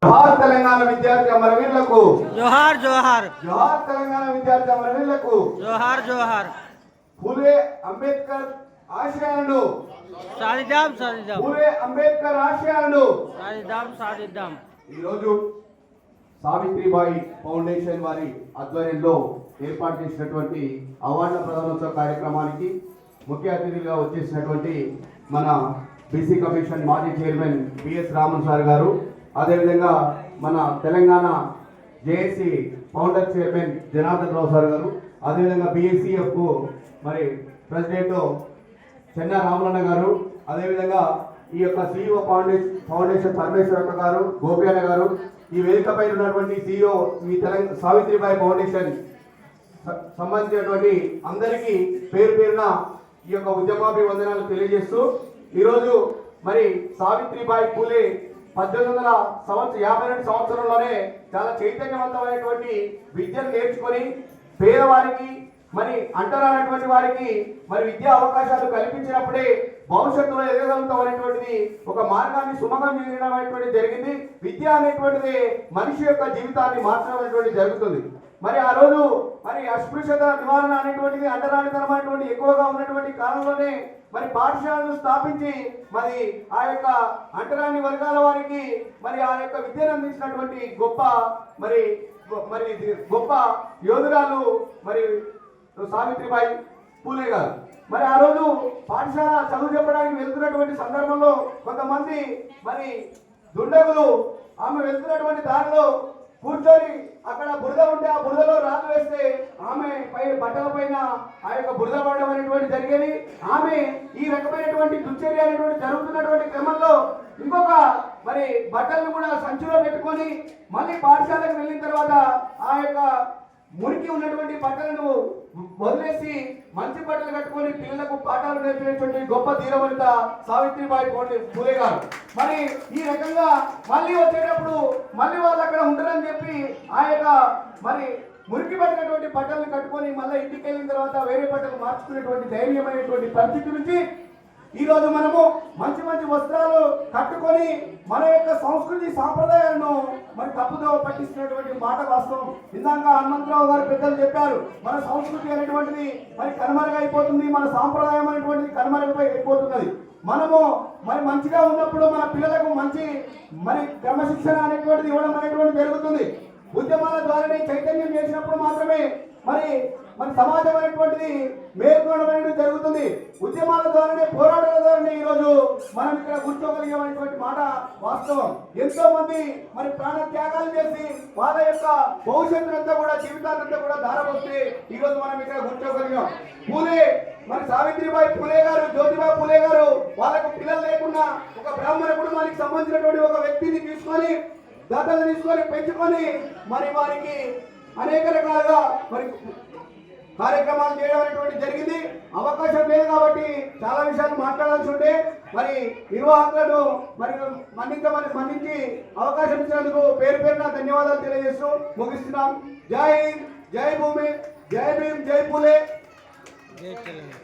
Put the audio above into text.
జోహార్ తెలంగాణ విద్యార్థి అమరవీరులకు జోహార్ జోహార్. జోహార్ తెలంగాణ విద్యార్థి అమరవీరులకు జోహార్ జోహార్. పూలే అంబేద్కర్ ఆశయాలను సాధిద్దాం సాధిద్దాం. పూలే అంబేద్కర్ ఆశయాలను సాధిద్దాం సాధిద్దాం. ఈరోజు సావిత్రిబాయి ఫౌండేషన్ వారి ఆధ్వర్యంలో ఏర్పాటు చేసినటువంటి అవార్డుల ప్రదానోత్సవ కార్యక్రమానికి ముఖ్య అతిథిగా వచ్చేసినటువంటి మన బీసీ కమిషన్ మాజీ చైర్మన్ బిఎస్ రామన్ సార్ గారు, అదేవిధంగా మన Telangana JAC founder chairman Janardhan Rao sir గారు, అదేవిధంగా బిఎస్సిఎఫ్ మరి ప్రెసిడెంట్ చెన్నా రామలన్న గారు, అదేవిధంగా ఈ యొక్క సిఇఓ ఫౌండేషన్ పరమేశ్వరక్క గారు, గోపియాన్న గారు, ఈ వేదికపై ఉన్నటువంటి సిఇఓ ఈ తెలంగాణ సావిత్రిబాయి ఫౌండేషన్ సంబంధించినటువంటి అందరికీ పేరు పేరున ఈ యొక్క ఉద్యమాభివందనాలు తెలియజేస్తూ ఈరోజు మరి సావిత్రిబాయి పూలే 1852 సంవత్సరంలోనే చాలా చైతన్యవంతమైనటువంటి విద్యను నేర్చుకొని పేదవారికి మరి అంటరానటువంటి వారికి మరి విద్యా అవకాశాలు కల్పించినప్పుడే భవిష్యత్తులో ఎదగలుగుతాం అనేటువంటిది ఒక మార్గాన్ని సుమగం చేయడం అనేటువంటి జరిగింది. విద్య అనేటువంటిది మనిషి యొక్క జీవితాన్ని మార్చడం అనేటువంటి జరుగుతుంది. మరి ఆ రోజు మరి అస్పృశ్యత నివారణ అనేటువంటిది అంటరానితనం అనేటువంటి ఎక్కువగా ఉన్నటువంటి కాలంలోనే మరి పాఠశాలను స్థాపించి మరి ఆ యొక్క అంటరాని వర్గాల వారికి మరి ఆ యొక్క విద్యను అందించినటువంటి గొప్ప మరి మరి గొప్ప యోధురాలు మరి సావిత్రిబాయి పూలే గారు. మరి ఆ రోజు పాఠశాల చదువు చెప్పడానికి వెళ్తున్నటువంటి సందర్భంలో కొంతమంది మరి దుండగులు ఆమె వెళ్తున్నటువంటి దారిలో కూర్చొని అక్కడ బురద ఉంటే ఆ బురదలో రాళ్ళు వేస్తే ఆమె బట్టల పైన ఆ యొక్క బురద పడడం అనేటువంటి జరిగేది. ఆమె ఈ రకమైనటువంటి దుశ్చర్య అనేటువంటి జరుగుతున్నటువంటి క్రమంలో ఇంకొక మరి బట్టలను కూడా సంచిలో పెట్టుకొని మళ్ళీ పాఠశాలకు వెళ్ళిన తర్వాత ఆ యొక్క మురికి ఉన్నటువంటి బట్టలను వదిలేసి మంచి బట్టలు కట్టుకొని పిల్లలకు పాఠాలు నేర్పినటువంటి గొప్ప ధీరవనిత సావిత్రిబాయి పూలే గారు. మరి ఈ రకంగా మళ్ళీ వచ్చేటప్పుడు మళ్ళీ వాళ్ళు అక్కడ ఉండరని చెప్పి ఆ యొక్క మరి మురికి పట్టినటువంటి బట్టలను కట్టుకొని మళ్ళీ ఇంటికి వెళ్ళిన తర్వాత వేరే బట్టలు మార్చుకునేటువంటి ధైర్యమైనటువంటి పరిస్థితి నుంచి ఈరోజు మనము మంచి మంచి వస్త్రాలు కట్టుకొని మన యొక్క సంస్కృతి సాంప్రదాయాలను మరి తప్పుదో పట్టిస్తున్నటువంటి మాట వాస్తవం. ఇందాక హనుమంతరావు గారు పెద్దలు చెప్పారు, మన సంస్కృతి అనేటువంటిది మరి కనుమరుగైపోతుంది, మన సాంప్రదాయం అనేటువంటిది కనుమరుగైపోతున్నది. మనము మరి మంచిగా ఉన్నప్పుడు మన పిల్లలకు మంచి మరి క్రమశిక్షణ అనేటువంటిది ఇవ్వడం అనేటువంటిది జరుగుతుంది. ఉద్యమాల ద్వారానే చైతన్యం చేసినప్పుడు మాత్రమే మరి మన సమాజం అనేటువంటిది మేల్కొనడం అనేది జరుగుతుంది. ఉద్యమాల ద్వారానే పోరాటాల ద్వారానే ఈరోజు మనం ఇక్కడ కూర్చోగలిగేటువంటి మాట వాస్తవం. ఎంతో మంది మరి ప్రాణ త్యాగాలు చేసి వాళ్ళ యొక్క భవిష్యత్తునంతా కూడా జీవితాలంతా కూడా ధారపోస్తే ఈరోజు మనం ఇక్కడ కూర్చోగలిగాం. పూలే మరి సావిత్రిబాయి పూలే గారు, జ్యోతిబాయి పూలే గారు వాళ్ళకు పిల్లలు లేకుండా ఒక బ్రాహ్మణ కుటుంబానికి సంబంధించినటువంటి ఒక వ్యక్తిని తీసుకొని దాతలు తీసుకొని పెంచుకొని మరి వారికి అనేక రకాలుగా మరి కార్యక్రమాలు చేయడం అనేటువంటి జరిగింది. అవకాశం లేదు కాబట్టి చాలా విషయాలు మాట్లాడాల్సి ఉంటే మరి నిర్వాహకులను మరి మన్నించి అవకాశం ఇచ్చినందుకు పేరు పేరున ధన్యవాదాలు తెలియజేస్తూ ముగిస్తున్నాం. జై హింద్, జై భూమి, జై భీమ్, జై పూలే. జై తెలంగాణ.